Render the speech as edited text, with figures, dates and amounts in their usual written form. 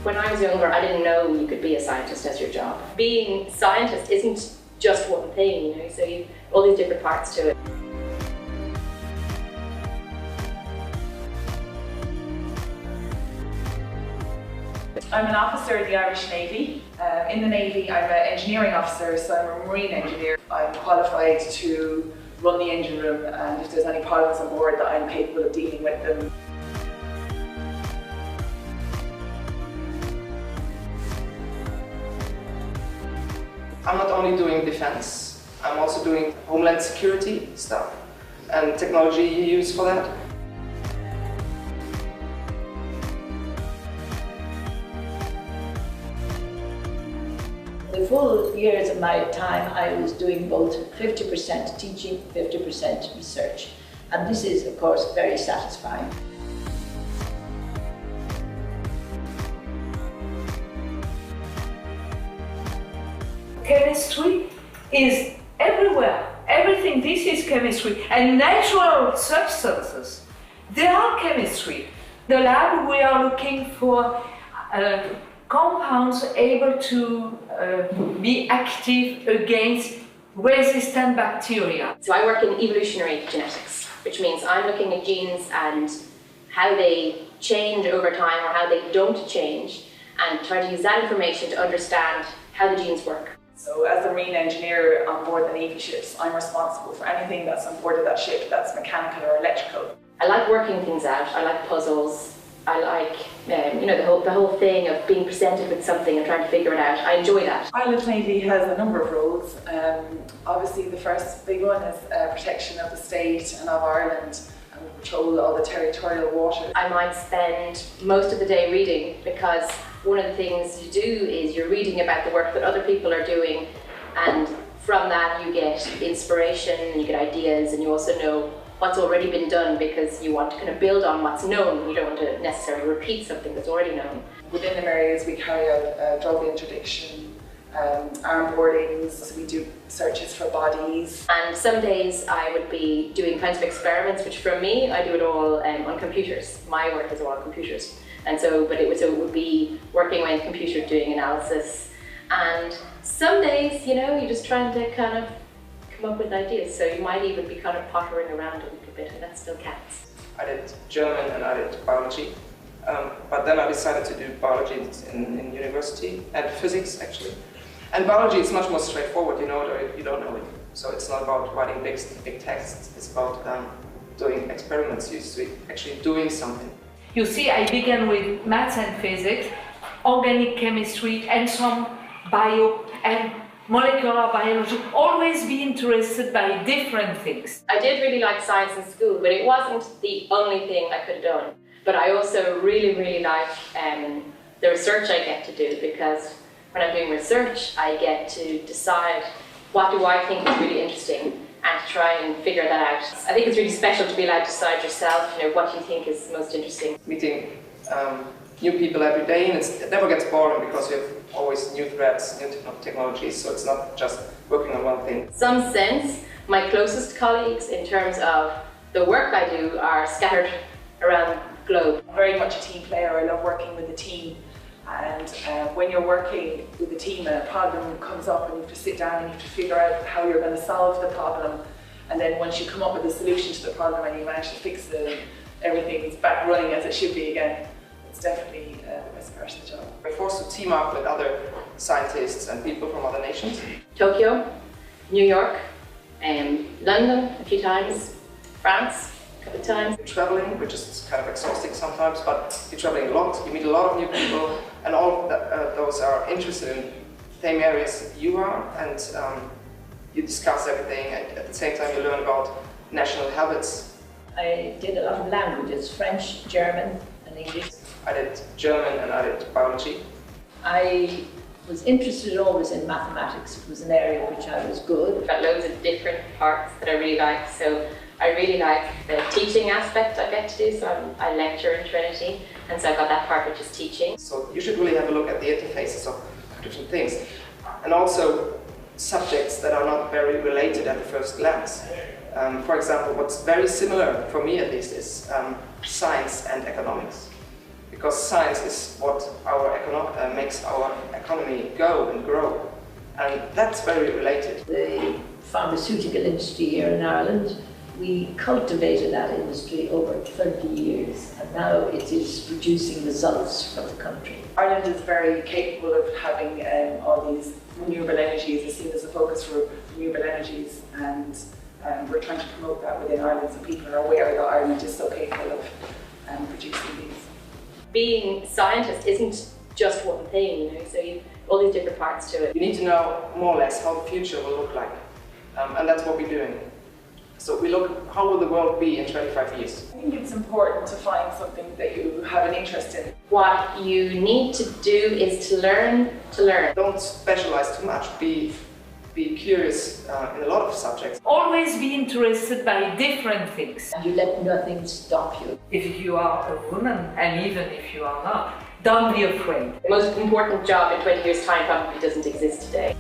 When I was younger, I didn't know you could be a scientist as your job. Being a scientist isn't just one thing, you know, so you've all these different parts to it. I'm an officer in the Irish Navy. In the Navy, I'm an engineering officer, so I'm a marine engineer. I'm qualified to run the engine room, and if there's any problems on board, that I'm capable of dealing with them. I'm not only doing defense, I'm also doing homeland security stuff and technology you use for that. The full years of my time, I was doing both 50% teaching, 50% research. And this is, of course, very satisfying. Chemistry is everywhere. Everything, this is chemistry. And natural substances, they are chemistry. The lab, we are looking for compounds able to be active against resistant bacteria. So I work in evolutionary genetics, which means I'm looking at genes and how they change over time or how they don't change, and trying to use that information to understand how the genes work. So as a marine engineer on board the Navy ships, I'm responsible for anything that's on board of that ship that's mechanical or electrical. I like working things out, I like puzzles, I like you know, the whole thing of being presented with something and trying to figure it out. I enjoy that. Ireland Navy has a number of roles. Obviously the first big one is protection of the state and of Ireland, and we patrol all the territorial waters. I might spend most of the day reading, because one of the things you do is you're reading about the work that other people are doing, and from that you get inspiration and you get ideas, and you also know what's already been done because you want to kind of build on what's known. You don't want to necessarily repeat something that's already known. Within the areas we carry out drug interdiction, armed boardings, so we do searches for bodies. And some days I would be doing kinds of experiments, which for me, I do it all on computers. My work is all on computers. And so, but it would be working with computers doing analysis. And some days, you know, you're just trying to kind of come up with ideas. So you might even be kind of pottering around a little bit, and that still counts. I did German and I did biology. But then I decided to do biology in university, and physics actually. And biology is much more straightforward, you know it or you don't know it. So it's not about writing big texts, it's about doing experiments, actually doing something. You see, I began with maths and physics, organic chemistry, and some bio and molecular biology. Always be interested by different things. I did really like science in school, but it wasn't the only thing I could have done. But I also really like the research I get to do, because when I'm doing research, I get to decide what do I think is really interesting and to try and figure that out. I think it's really special to be allowed to decide yourself, you know, what you think is most interesting. Meeting new people every day, and it never gets boring because you have always new threads, new technologies, so it's not just working on one thing. In some sense, my closest colleagues in terms of the work I do are scattered around the globe. I'm very much a team player. I love working with the team. And when you're working with a team and a problem comes up and you have to sit down and you have to figure out how you're going to solve the problem, and then once you come up with a solution to the problem and you manage to fix it and everything's back running as it should be again, it's definitely the best part of the job. We're forced to team up with other scientists and people from other nations. Tokyo, New York, London a few times, France a couple of times. Traveling, which is kind of exhausting sometimes, but you're traveling a lot, you meet a lot of new people, and all those are interested in the same areas you are, and you discuss everything, and at the same time you learn about national habits. I did a lot of languages, French, German and English. I did German and I did biology. I was interested always in mathematics. It was an area which I was good. I've got loads of different parts that I really like. So I really like the teaching aspect I get to do. So I lecture in Trinity, and so I've got that part which is teaching. So you should really have a look at the interfaces of different things. And also subjects that are not very related at the first glance. For example, what's very similar, for me at least, is science and economics. because science is what makes our economy go and grow, and that's very related. The pharmaceutical industry here in Ireland, we cultivated that industry over 30 years, and now it is producing results for the country. Ireland is very capable of having all these renewable energies. It's seen as a focus for renewable energies, and we're trying to promote that within Ireland so people are aware that Ireland is so capable of producing these. Being a scientist isn't just one thing, you know, so you've all these different parts to it. You need to know more or less how the future will look like, and that's what we're doing. So we look, how will the world be in 25 years? I think it's important to find something that you have an interest in. What you need to do is to learn to learn. Don't specialize too much, be curious in a lot of subjects. Always be interested by different things. And you let nothing stop you. If you are a woman, and even if you are not, don't be afraid. The most important job in 20 years' time probably doesn't exist today.